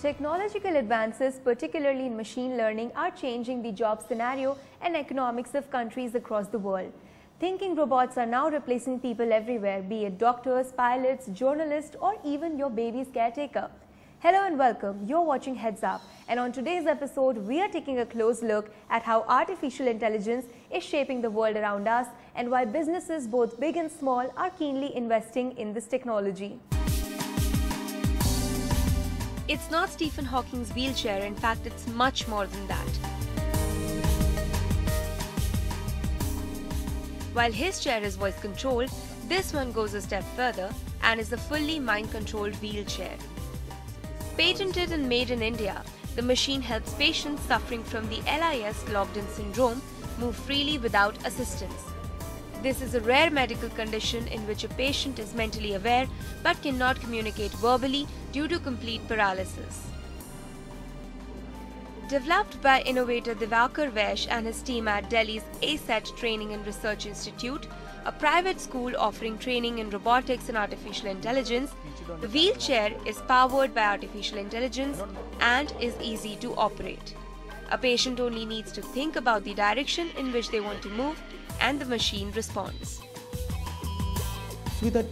Technological advances, particularly in machine learning, are changing the job scenario and economics of countries across the world. Thinking robots are now replacing people everywhere, be it doctors, pilots, journalists, or even your baby's caretaker. Hello and welcome. You're watching Heads Up, and on today's episode, we are taking a close look at how artificial intelligence is shaping the world around us and why businesses, both big and small, are keenly investing in this technology. It's not Stephen Hawking's wheelchair, in fact, it's much more than that. While his chair is voice controlled, this one goes a step further and is a fully mind controlled wheelchair. Patented and made in India, the machine helps patients suffering from the LIS locked-in syndrome move freely without assistance. This is a rare medical condition in which a patient is mentally aware but cannot communicate verbally due to complete paralysis. Developed by innovator DIWAKAR VAISH and his team at Delhi's ACET Training and Research Institute, a private school offering training in robotics and artificial intelligence, the wheelchair is powered by artificial intelligence and is easy to operate. A patient only needs to think about the direction in which they want to move, and the machine responds. So that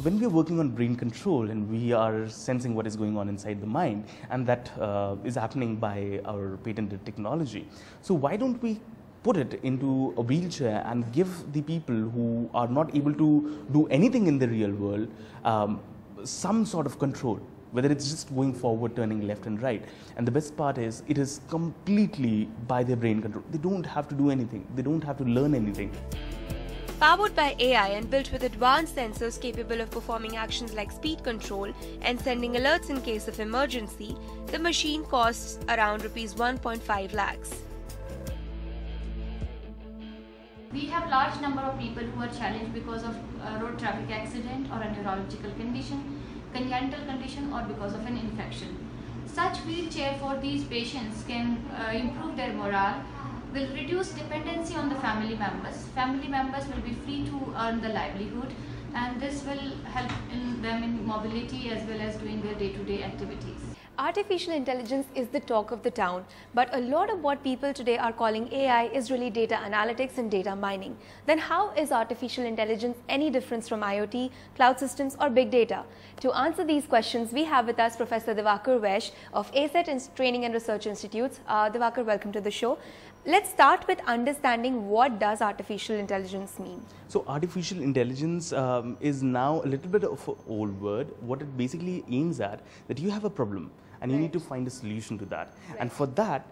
when we are working on brain control and we are sensing what is going on inside the mind, and that is happening by our patented technology, so why don't we put it into a wheelchair and give the people who are not able to do anything in the real world some sort of control, whether it's just going forward, turning left and right. And the best part is, it is completely by their brain control. They don't have to do anything. They don't have to learn anything. Powered by AI and built with advanced sensors capable of performing actions like speed control and sending alerts in case of emergency, the machine costs around Rs 1.5 lakhs. We have large number of people who are challenged because of road traffic accident or a neurological condition, congenital condition, or because of an infection. Such wheelchair for these patients can improve their morale, will reduce dependency on the family members. Family members will be free to earn the livelihood, and this will help them in mobility as well as doing their day-to-day activities. Artificial intelligence is the talk of the town, but a lot of what people today are calling AI is really data analytics and data mining. Then how is artificial intelligence any different from IoT, cloud systems, or big data? To answer these questions, we have with us Professor DIWAKAR VAISH of ACET Training and Research Institutes. DIWAKAR, welcome to the show. Let's start with understanding what does artificial intelligence mean. So artificial intelligence is now a little bit of an old word. What it basically aims at, that you have a problem and you need to find a solution to that. And for that,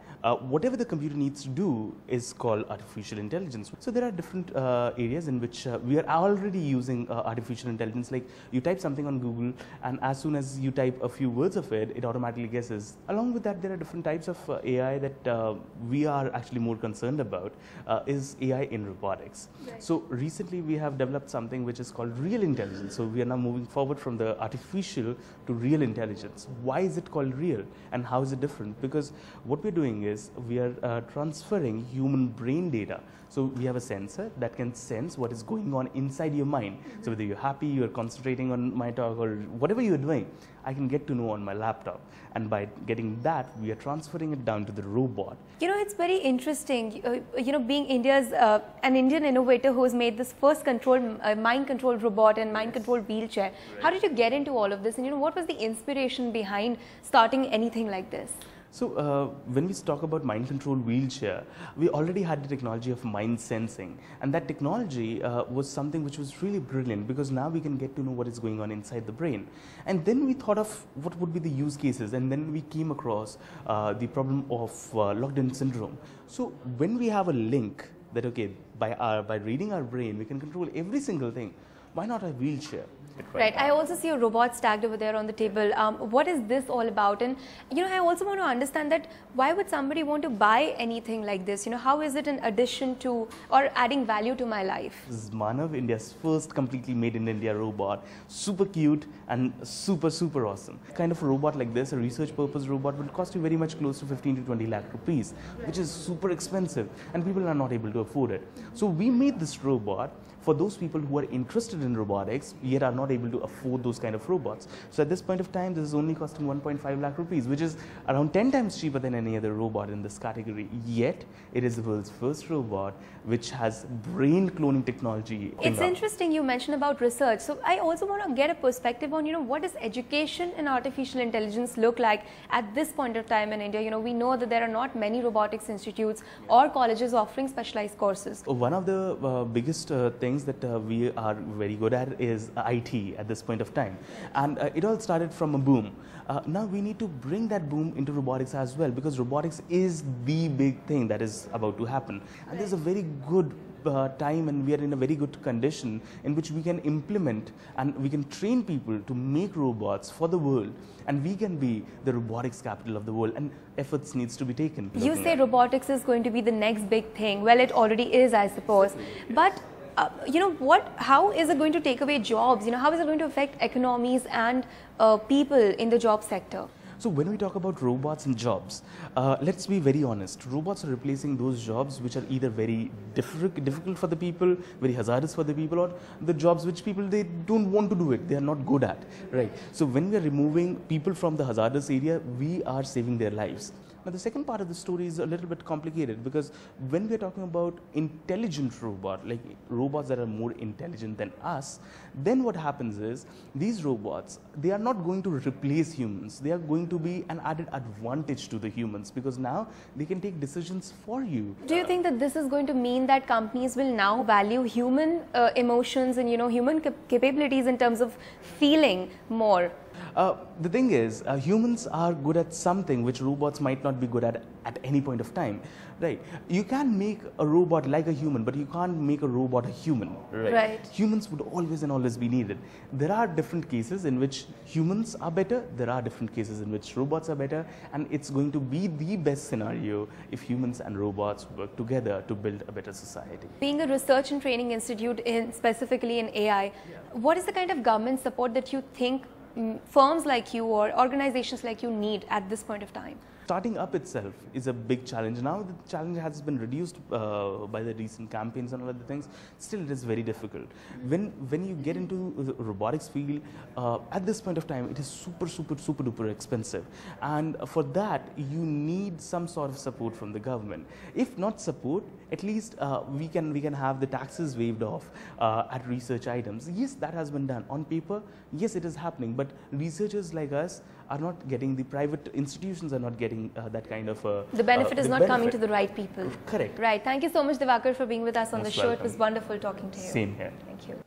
whatever the computer needs to do is called artificial intelligence. So there are different areas in which we are already using artificial intelligence. Like, you type something on Google, and as soon as you type a few words of it, it automatically guesses. Along with that, there are different types of AI that we are actually more concerned about, is AI in robotics. Right. So recently we have developed something which is called real intelligence. So we are now moving forward from the artificial to real intelligence. Why is it called real, and how is it different? Because what we're doing is we are transferring human brain data. So we have a sensor that can sense what is going on inside your mind. So whether you're happy, you're concentrating on my talk, or whatever you're doing, I can get to know on my laptop. And by getting that, we are transferring it down to the robot. You know, it's very interesting, being India's, an Indian innovator who has made this first mind-controlled robot and mind-controlled wheelchair. Right. How did you get into all of this? And what was the inspiration behind starting anything like this? So when we talk about mind-controlled wheelchair, we already had the technology of mind sensing, and that technology was something which was really brilliant, because now we can get to know what is going on inside the brain. And then we thought of what would be the use cases, and then we came across the problem of locked-in syndrome. So when we have a link that, okay, by reading our brain, we can control every single thing, why not a wheelchair? Right. I also see a robot stacked over there on the table. What is this all about? And I also want to understand that why would somebody want to buy anything like this? How is it an addition to or adding value to my life? This is Manav, India's first completely made in India robot. Super cute and super awesome. Kind of a robot like this, a research purpose robot, will cost you very much close to 15 to 20 lakh rupees, which is super expensive, and people are not able to afford it. So we made this robot for those people who are interested in robotics yet are not able to afford those kind of robots. So at this point of time, this is only costing 1.5 lakh rupees, which is around 10 times cheaper than any other robot in this category. Yet it is the world's first robot which has brain cloning technology. It's interesting you mentioned about research. So I also want to get a perspective on, what does education in artificial intelligence look like at this point of time in India? We know that there are not many robotics institutes or colleges offering specialized courses. One of the biggest things that we are very good at is IT at this point of time. And it all started from a boom. Now we need to bring that boom into robotics as well, because robotics is the big thing that is about to happen. And there's a very good time, and we are in a very good condition in which we can implement and we can train people to make robots for the world, and we can be the robotics capital of the world, and efforts needs to be taken. You say robotics is going to be the next big thing. Well, it already is, I suppose. But how is it going to take away jobs? How is it going to affect economies and people in the job sector? So when we talk about robots and jobs, let's be very honest. Robots are replacing those jobs which are either very difficult for the people, very hazardous for the people, or the jobs which people, they don't want to do it, they are not good at, right? So when we are removing people from the hazardous area, we are saving their lives. Now the second part of the story is a little bit complicated, because when we are talking about intelligent robot, like robots that are more intelligent than us, then what happens is these robots, they are not going to replace humans. They are going to be an added advantage to the humans, because now they can take decisions for you. Do you think that this is going to mean that companies will now value human emotions and human capabilities in terms of feeling more? The thing is, humans are good at something which robots might not be good at any point of time, right? You can make a robot like a human, but you can't make a robot a human, right? Humans would always and always be needed. There are different cases in which humans are better, there are different cases in which robots are better, and it's going to be the best scenario if humans and robots work together to build a better society. Being a research and training institute specifically in AI, what is the kind of government support that you think firms like you or organizations like you need at this point of time? Starting up itself is a big challenge. Now the challenge has been reduced by the recent campaigns and all other things. Still, it is very difficult. When you get into the robotics field, at this point of time, it is super duper expensive. And for that, you need some sort of support from the government. If not support, at least we can have the taxes waived off at research items. Yes, that has been done. On paper, yes, it is happening. But researchers like us are not getting, the private institutions are not getting that kind of the benefit is not coming to the right people. Correct. Right. Thank you so much, DIWAKAR, for being with us on the show. Welcome. It was wonderful talking to you. Same here. Thank you.